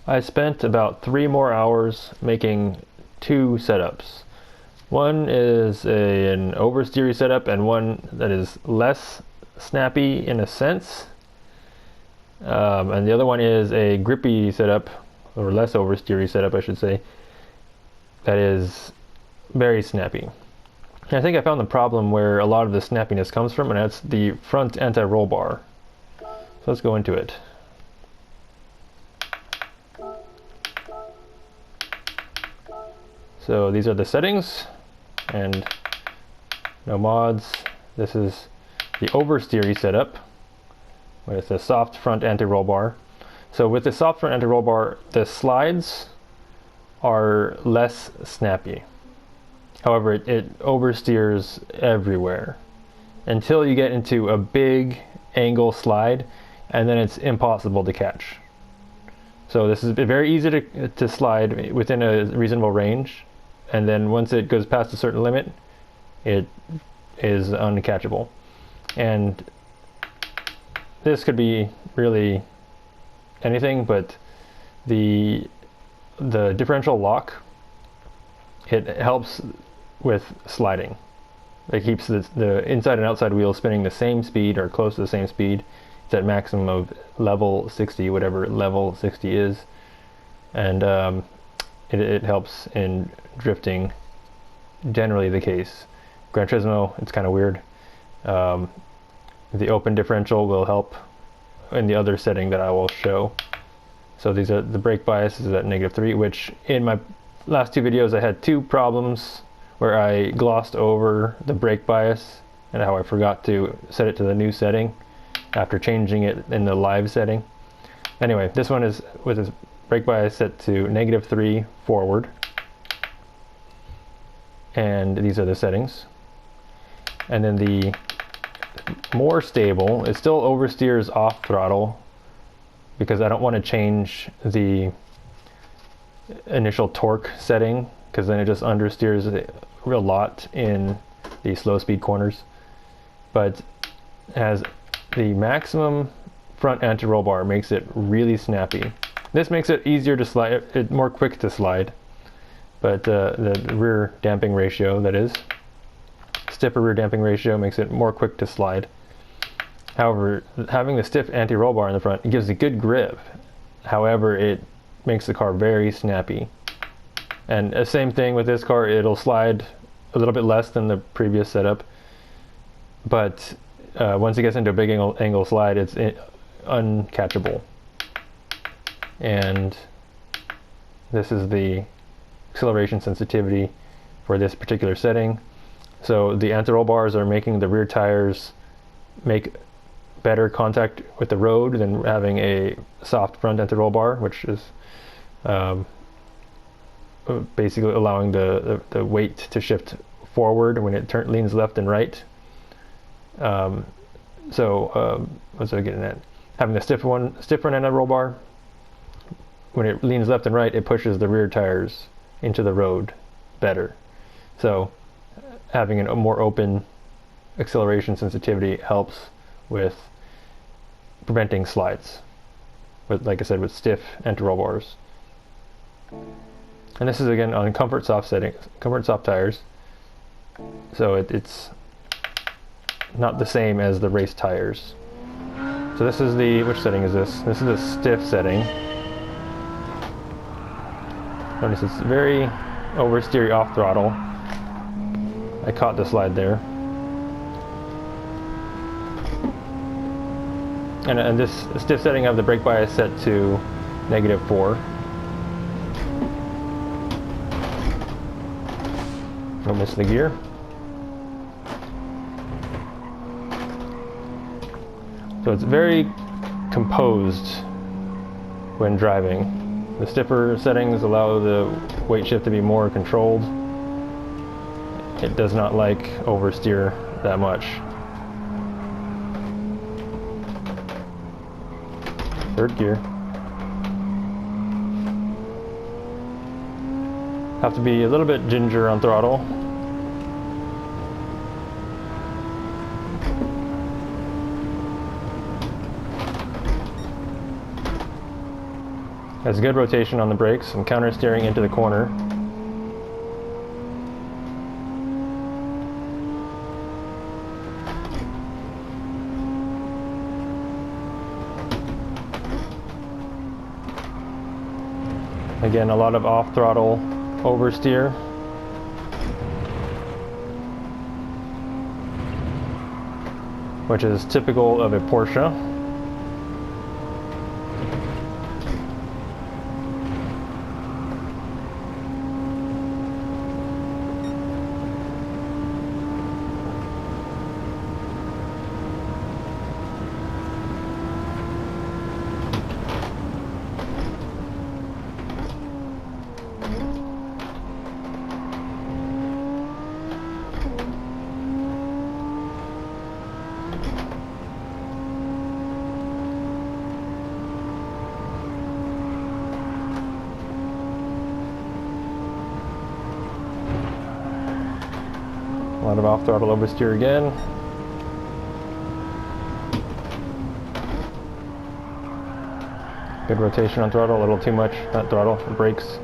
I spent about 3 more hours making 2 setups. One is an oversteery setup and one that is less snappy in a sense. And the other one is a grippy setup, or less oversteery setup I should say, that is very snappy. And I think I found the problem where a lot of the snappiness comes from, and that's the front anti-roll bar. So let's go into it. So these are the settings, and no mods. This is the oversteery setup with a soft front anti-roll bar. So with the soft front anti-roll bar, the slides are less snappy. However, it oversteers everywhere until you get into a big angle slide, and then it's impossible to catch. So this is very easy to slide within a reasonable range, and then once it goes past a certain limit, it is uncatchable. And this could be really anything, but the differential lock, it helps with sliding. It keeps the inside and outside wheel spinning the same speed or close to the same speed. It's at maximum of level 60, whatever level 60 is, and it helps in drifting, generally the case. Gran Turismo, it's kind of weird. The open differential will help in the other setting that I will show. So these are the brake bias is at -3, which in my last 2 videos I had 2 problems where I glossed over the brake bias and how I forgot to set it to the new setting after changing it in the live setting. Anyway, this one is with its brake bias set to -3 forward, and these are the settings. And then the more stable, it still oversteers off throttle because I don't want to change the initial torque setting, because then it just understeers a real lot in the slow speed corners. But has the maximum front anti-roll bar, makes it really snappy. This makes it easier to slide, more quick to slide, but the rear damping ratio, that is, stiffer rear damping ratio, makes it more quick to slide. However, having the stiff anti-roll bar in the front, it gives a good grip. However, it makes the car very snappy. And the same thing with this car, it'll slide a little bit less than the previous setup, but once it gets into a big angle slide, it's uncatchable. And this is the acceleration sensitivity for this particular setting. So the anti-roll bars are making the rear tires make better contact with the road than having a soft front anti-roll bar, which is basically allowing the weight to shift forward when it leans left and right. What's I getting at? Having the stiff front anti-roll bar, when it leans left and right, it pushes the rear tires into the road better. So having a more open acceleration sensitivity helps with preventing slides, with, like I said, with stiff anti-roll bars. And this is again on comfort soft tires, so it's not the same as the race tires. So this is which setting is this? This is the stiff setting. Notice it's very oversteery off throttle. I caught the slide there. And this stiff setting of the brake bias set to -4. Don't miss the gear. So it's very composed when driving. The stiffer settings allow the weight shift to be more controlled. It does not like oversteer that much. Third gear. Have to be a little bit ginger on throttle. Has good rotation on the brakes and counter steering into the corner. Again, a lot of off-throttle oversteer. Which is typical of a Porsche. A lot of off-throttle oversteer again. Good rotation on throttle, a little too much, not throttle, brakes.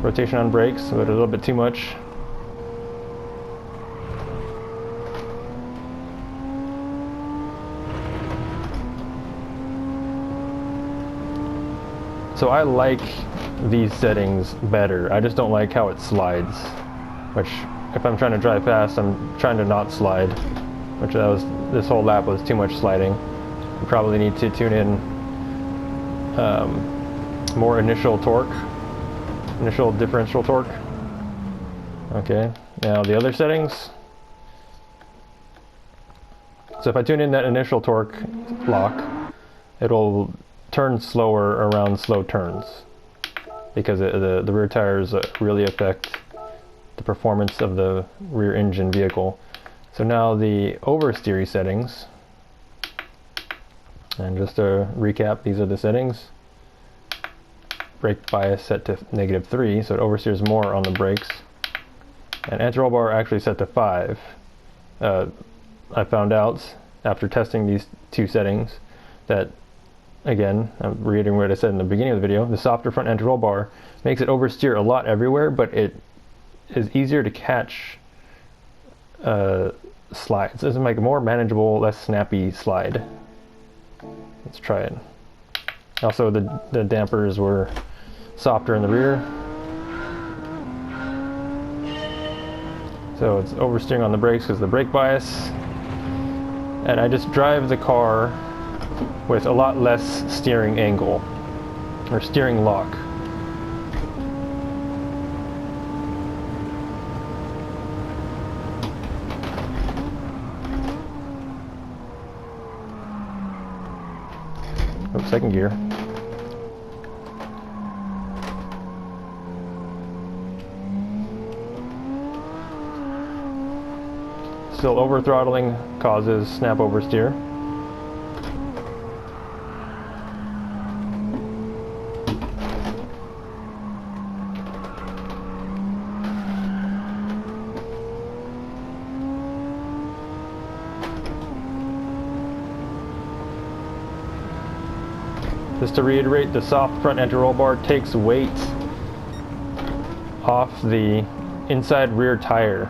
Rotation on brakes, but a little bit too much. So I like these settings better. I just don't like how it slides, which if I'm trying to drive fast, I'm trying to not slide, which this whole lap was too much sliding. You probably need to tune in more initial torque, initial differential torque. Okay, now the other settings. So if I tune in that initial torque lock, it'll turn slower around slow turns because the rear tires really affect the performance of the rear engine vehicle. So now the oversteery settings, and just to recap, these are the settings. Brake bias set to -3, so it oversteers more on the brakes. And anti-roll bar actually set to 5. I found out after testing these two settings that, again, I'm reiterating what I said in the beginning of the video, the softer front anti-roll bar makes it oversteer a lot everywhere, but it is easier to catch slides. This is like a more manageable, less snappy slide. Let's try it. Also, the dampers were softer in the rear. So it's oversteering on the brakes because of the brake bias. And I just drive the car with a lot less steering angle, or steering lock. Oh, second gear. Still over throttling causes snap oversteer. Just to reiterate, the soft front anti-roll bar takes weight off the inside rear tire.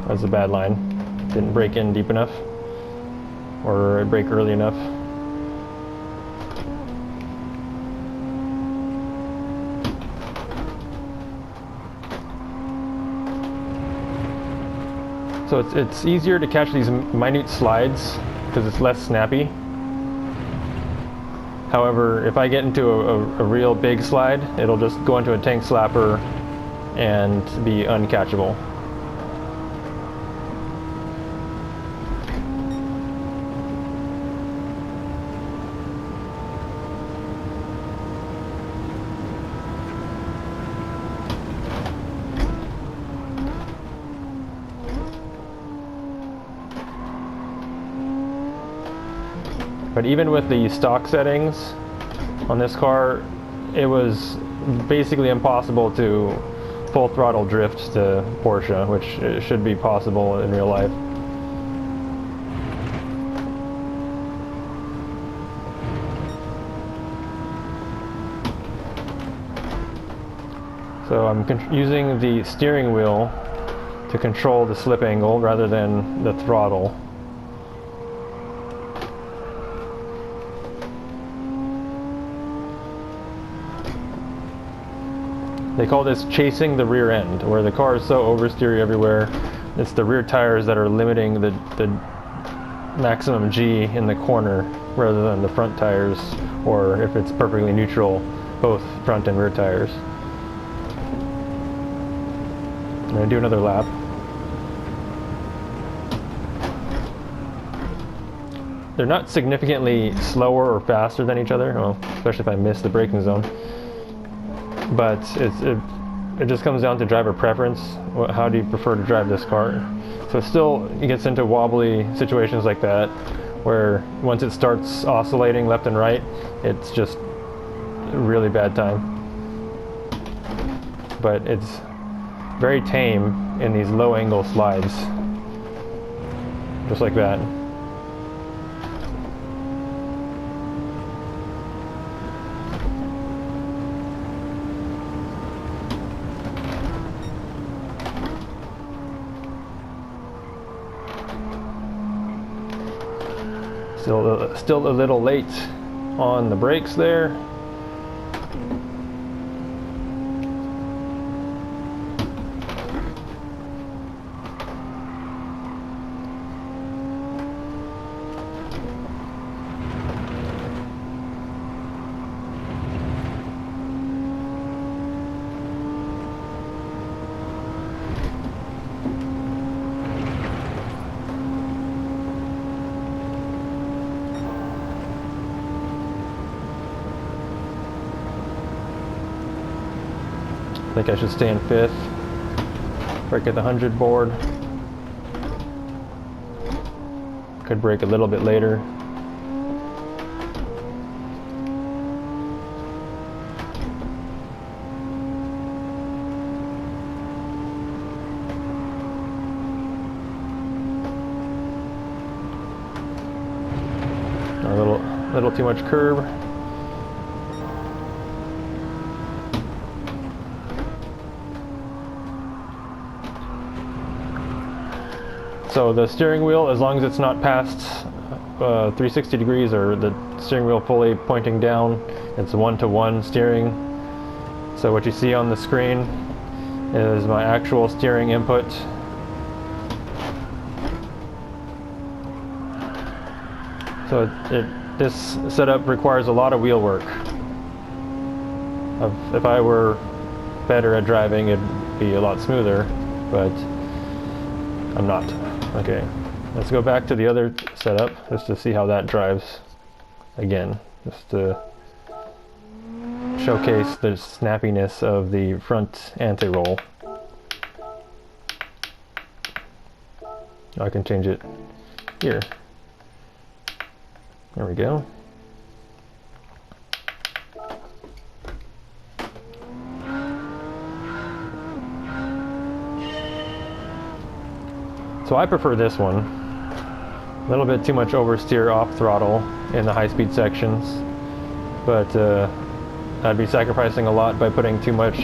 That's a bad line. Didn't brake in deep enough, or brake early enough. So it's easier to catch these minute slides because it's less snappy. However, if I get into a real big slide, it'll just go into a tank slapper and be uncatchable. But even with the stock settings on this car, it was basically impossible to full throttle drift the Porsche, which it should be possible in real life. So I'm using the steering wheel to control the slip angle rather than the throttle. They call this chasing the rear end, where the car is so oversteery everywhere. It's the rear tires that are limiting the maximum G in the corner rather than the front tires, or if it's perfectly neutral, both front and rear tires. I'm going to do another lap. They're not significantly slower or faster than each other, well, especially if I miss the braking zone. But it just comes down to driver preference. How do you prefer to drive this car? So it gets into wobbly situations like that, where once it starts oscillating left and right, it's just a really bad time. But it's very tame in these low angle slides, just like that. Still a little late on the brakes there. I think I should stay in 5th. Brake at the 100 board. Could brake a little bit later. A little too much curb. So the steering wheel, as long as it's not past 360 degrees or the steering wheel fully pointing down, it's 1-to-1 steering. So what you see on the screen is my actual steering input. So this setup requires a lot of wheel work. If I were better at driving, it'd be a lot smoother, but I'm not. Okay, let's go back to the other setup just to see how that drives again, just to showcase the snappiness of the front anti-roll. I can change it here. There we go. So I prefer this one. A little bit too much oversteer off throttle in the high-speed sections, but I'd be sacrificing a lot by putting too much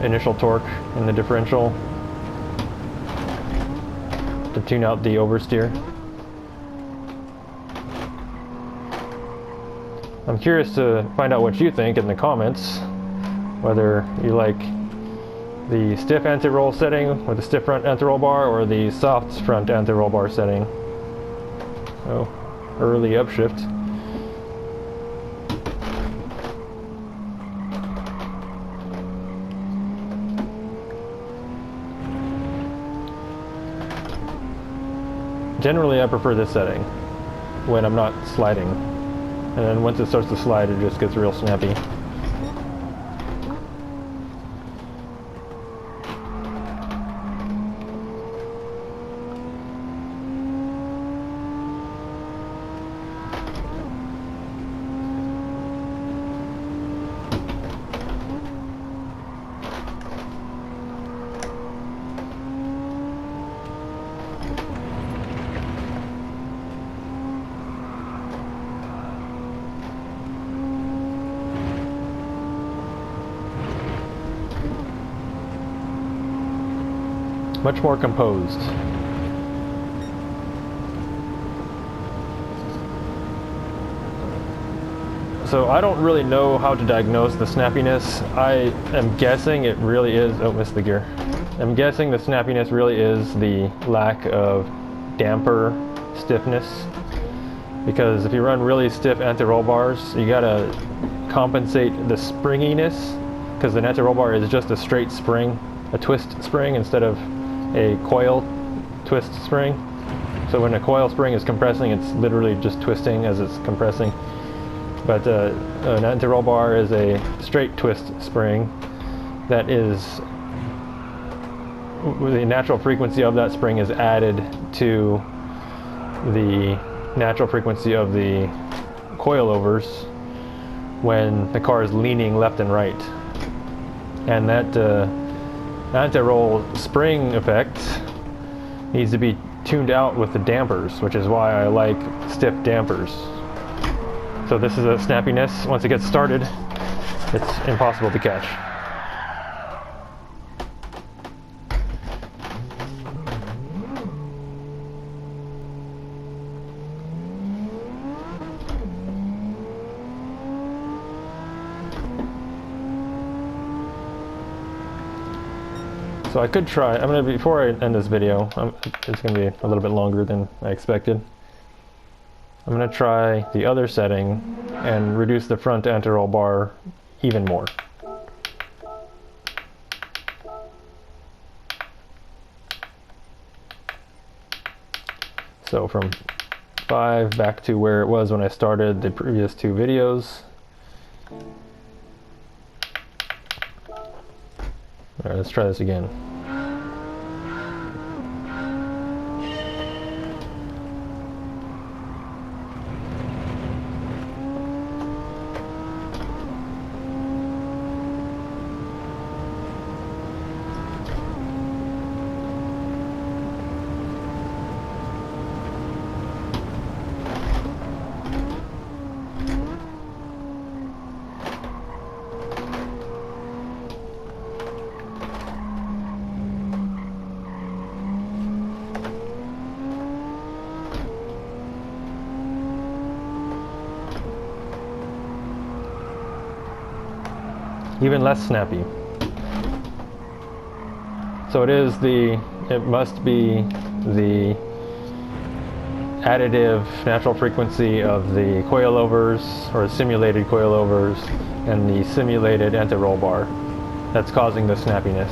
initial torque in the differential to tune out the oversteer. I'm curious to find out what you think in the comments, whether you like the stiff anti-roll setting with the stiff front anti-roll bar or the soft front anti-roll bar setting. Oh, early upshift. Generally I prefer this setting when I'm not sliding, and then once it starts to slide it just gets real snappy. much more composed. So I don't really know how to diagnose the snappiness. I am guessing it really is, oh, missed the gear. I'm guessing the snappiness really is the lack of damper stiffness. Because if you run really stiff anti-roll bars, you gotta compensate the springiness, because an anti-roll bar is just a straight spring, a twist spring instead of a coil twist spring. So when a coil spring is compressing, it's literally just twisting as it's compressing. But an anti-roll bar is a straight twist spring that is, the natural frequency of that spring is added to the natural frequency of the coilovers when the car is leaning left and right. And that anti-roll spring effect needs to be tuned out with the dampers, which is why I like stiff dampers. So this is a snappiness. Once it gets started, it's impossible to catch. So I could try, before I end this video, it's going to be a little bit longer than I expected. I'm going to try the other setting and reduce the front anti-roll bar even more. So from 5 back to where it was when I started the previous 2 videos. Alright, let's try this again. Even less snappy. So it must be the additive natural frequency of the coilovers, or simulated coilovers, and the simulated anti-roll bar that's causing the snappiness.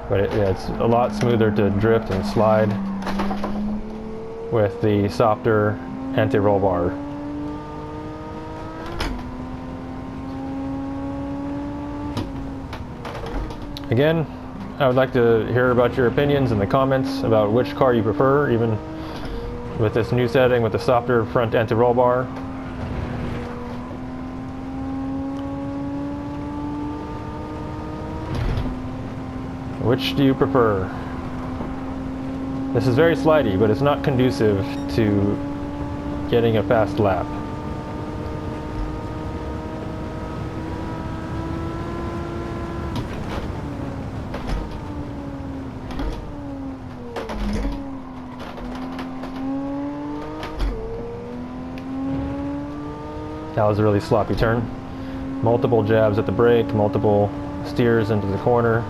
But it's a lot smoother to drift and slide with the softer anti-roll bar. Again, I would like to hear about your opinions in the comments about which car you prefer, even with this new setting with the softer front anti-roll bar. Which do you prefer? This is very slidey, but it's not conducive to getting a fast lap. That was a really sloppy turn. Multiple jabs at the brake, multiple steers into the corner.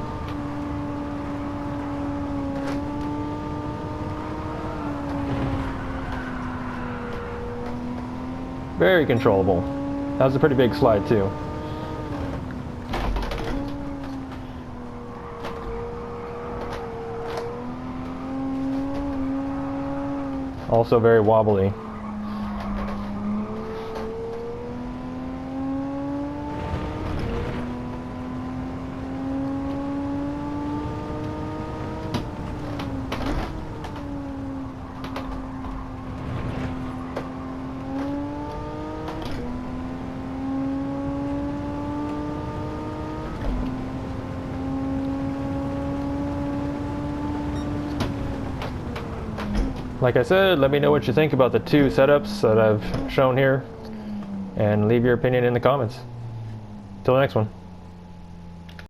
Very controllable. That was a pretty big slide too. Also very wobbly. Like I said, let me know what you think about the 2 setups that I've shown here, and leave your opinion in the comments. Till the next one.